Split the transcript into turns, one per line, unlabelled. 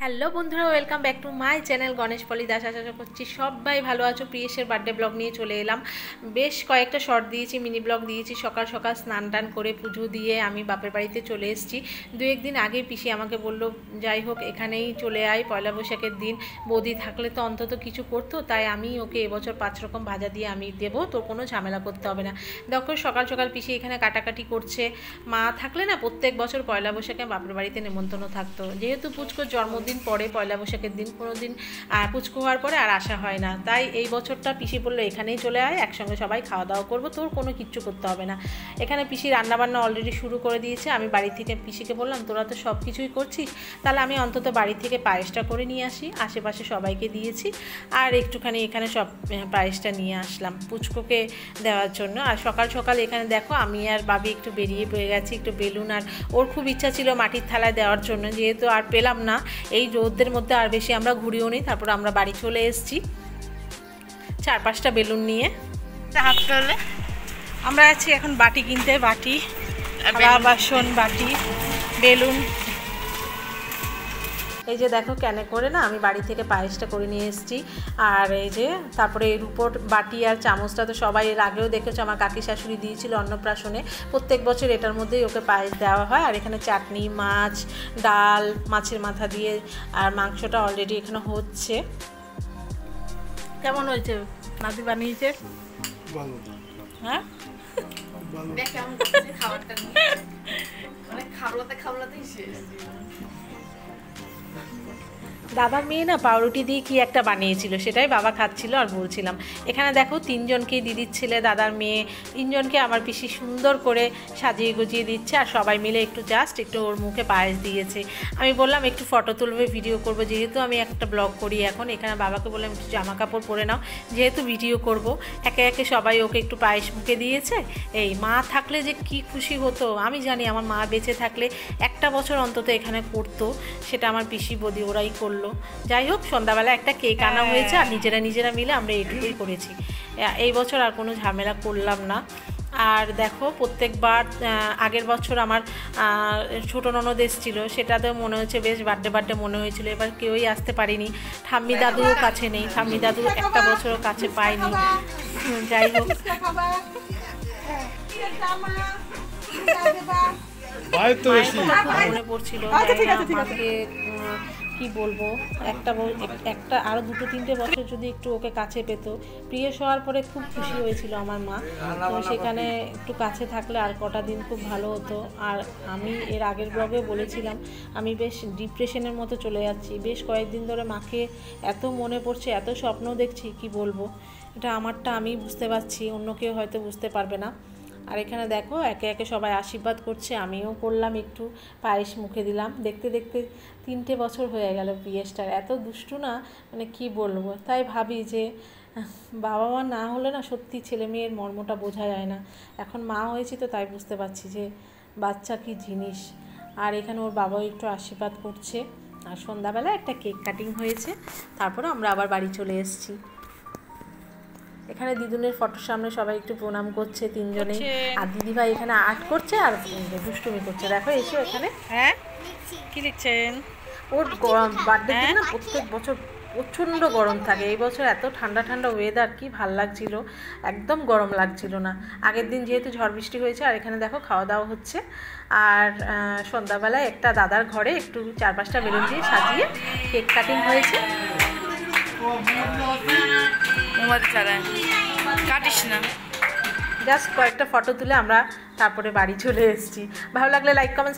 Hello বন্ধুরা, welcome back to my channel Ganesh Poli Das. আশা করছি সবাই ভালো আছো। প্রিয়েশের বার্থডে ব্লগ নিয়ে চলে এলাম। বেশ কয়েকটা শর্ট দিয়েছি, মিনি ব্লগ দিয়েছি। সকাল সকাল স্নান টান করে পুজো দিয়ে আমি বাপের বাড়িতে চলে এসেছি। দু একদিন আগে পিসি আমাকে বললো যাই হোক এখানেই চলে আয়, পয়লা বৈশাখের দিন বৌদি থাকলে তো অন্তত কিছু করতো, তাই আমি ওকে এবছর 5 রকম ভাজা দিয়ে আমি দেবো, তোর কোনো ঝামেলা করতে হবে না। দেখো সকাল সকাল পিসি এখানে কাটাকাটি করছে। মা থাকলে না প্রত্যেক বছর পয়লা বৈশাখে বাপের বাড়িতে নেমন্তন্ন থাকতো। যেহেতু পুচকোর জন্মদিন পরে পয়লা বৈশাখের দিন কোনো দিন পুচকো হওয়ার পরে আর আসা হয় না, তাই এই বছরটা পিসি বললো এখানেই চলে আয়, একসঙ্গে সবাই খাওয়া দাওয়া করবো, তোর কোনো কিচ্ছু করতে হবে না। এখানে পিসি রান্নাবান্না অলরেডি শুরু করে দিয়েছে। আমি বাড়ি থেকে পিসিকে বললাম তোরা তো সব কিছুই করছিস, তাহলে আমি অন্তত বাড়ি থেকে পায়েসটা করে নিয়ে আসি। আশেপাশে সবাইকে দিয়েছি আর একটুখানি এখানে সব পায়েসটা নিয়ে আসলাম পুচকোকে দেওয়ার জন্য। আর সকাল সকাল এখানে দেখো আমি আর বাবি একটু বেরিয়ে পড়ে গেছি, একটু বেলুন, আর ওর খুব ইচ্ছা ছিল মাটির থালায় দেওয়ার জন্য, যেহেতু আর পেলাম না এই রোদের মধ্যে আর বেশি আমরা ঘুরিও নি। তারপর আমরা বাড়ি চলে এসেছি 4-5টা বেলুন নিয়ে। আমরা আছি এখন বাটি কিনতে, বাটি, বাসন, বাটি, বেলুন। এই যে দেখো ক্যানে করে না আমি বাড়ি থেকে পায়েসটা করে নিয়ে এসেছি। আর এই যে তারপরে এর উপর বাটি আর চামচটা তো সবাই এর আগেও দেখেছো, আমার কাকি শাশুড়ি দিয়েছিল অন্নপ্রাশনে। প্রত্যেক বছর এটার মধ্যেই ওকে পায়েস দেওয়া হয়। আর এখানে চাটনি, মাছ, ডাল, মাছের মাথা দিয়ে, আর মাংসটা অলরেডি এখানে হচ্ছে। কেমন হয়েছে নাতি বানিয়েছে? হ্যাঁ দাদার মেয়ে না পাউরুটি দিয়ে কি একটা বানিয়েছিল, সেটাই বাবা খাচ্ছিল আর বলছিলাম। এখানে দেখো 3জনকেই দিয়ে দিচ্ছিলে, দাদার মেয়ে 3জনকে আমার পিসি সুন্দর করে সাজিয়ে গুজিয়ে দিচ্ছে। আর সবাই মিলে একটু ওর মুখে পায়েস দিয়েছে। আমি বললাম একটু ফটো তুলবে, ভিডিও করব, যেহেতু আমি একটা ব্লগ করি এখন। এখানে বাবাকে বললাম একটু জামা কাপড় পরে নাও, যেহেতু ভিডিও করব। একে একে সবাই ওকে একটু পায়েস মুখে দিয়েছে। এই মা থাকলে যে কি খুশি হতো আমি জানি। আমার মা বেঁচে থাকলে একটা বছর অন্তত এখানে করতো, সেটা আমার পিসি বৌদি ওরাই করলো। যাই হোক সন্ধ্যাবেলা একটা কেক আনা হয়েছে আর নিজেরা মিলে আমরা এইটুকুই করেছি। এই বছর আর কোনো ঝামেলা করলাম না। আর দেখো প্রত্যেকবার আগের বছর আমার ছোটো ননদ এসেছিল, সেটাতেও মনে হচ্ছে বেশ বার্থডে মনে হয়েছিল। এবার কেউই আসতে পারিনি, ঠাম্মি দাদুও কাছে নেই, ঠাম্মি দাদু একটা বছরও কাছে পাইনি। যাই হোক মনে পড়ছিল আমাকে, কি বলবো, একটা আরও 2-3টে বছর যদি একটু ওকে কাছে পেতো। প্রিয় হওয়ার পরে খুব খুশি হয়েছিল আমার মা, তো সেখানে একটু কাছে থাকলে আর কটা দিন খুব ভালো হতো। আর আমি এর আগের ব্লগে বলেছিলাম আমি বেশ ডিপ্রেশনের মতো চলে যাচ্ছি। বেশ কয়েকদিন ধরে মাকে এত মনে পড়ছে, এত স্বপ্ন দেখছি, কি বলবো। এটা আমারটা আমি বুঝতে পারছি, অন্য কেউ হয়তো বুঝতে পারবে না। আর এখানে দেখো একে একে সবাই আশীর্বাদ করছে, আমিও করলাম, একটু পায়েস মুখে দিলাম। দেখতে দেখতে 3টে বছর হয়ে গেল পিএসটার। এত দুষ্টু না, মানে কি বলবো। তাই ভাবি যে বাবা মা না হলে না সত্যি ছেলে মেয়ের মর্মটা বোঝা যায় না। এখন মা হয়েছি তো তাই বুঝতে পারছি যে বাচ্চা কি জিনিস। আর এখানে ওর বাবাও একটু আশীর্বাদ করছে। আর সন্ধ্যাবেলা একটা কেক কাটিং হয়েছে, তারপরে আমরা আবার বাড়ি চলে এসেছি। এখানে দিদুনের ফটোর সামনে সবাই একটু প্রণাম করছে 3জনে। আর দিদিভাই এখানে আর্ট করছে আর দুষ্টুমি করছে। দেখো এসে এখানে। হ্যাঁ কি লিখছেন? ওর বার্থডে দিন না প্রত্যেক বছর প্রচণ্ড গরম থাকে, এই বছর এত ঠান্ডা ঠান্ডা ওয়েদার, কি ভাল লাগছিল, একদম গরম লাগছিল না। আগের দিন যেহেতু ঝড় বৃষ্টি হয়েছে। আর এখানে দেখো খাওয়া দাওয়া হচ্ছে। আর সন্ধ্যাবেলায় একটা দাদার ঘরে একটু 4-5টা বেলুন দিয়ে সাজিয়ে কেক কাটিং হয়েছে। কাটিস না, জাস্ট কয়েকটা ফটো তুলে আমরা তারপরে বাড়ি চলে এসেছি। ভালো লাগলে লাইক কমেন্ট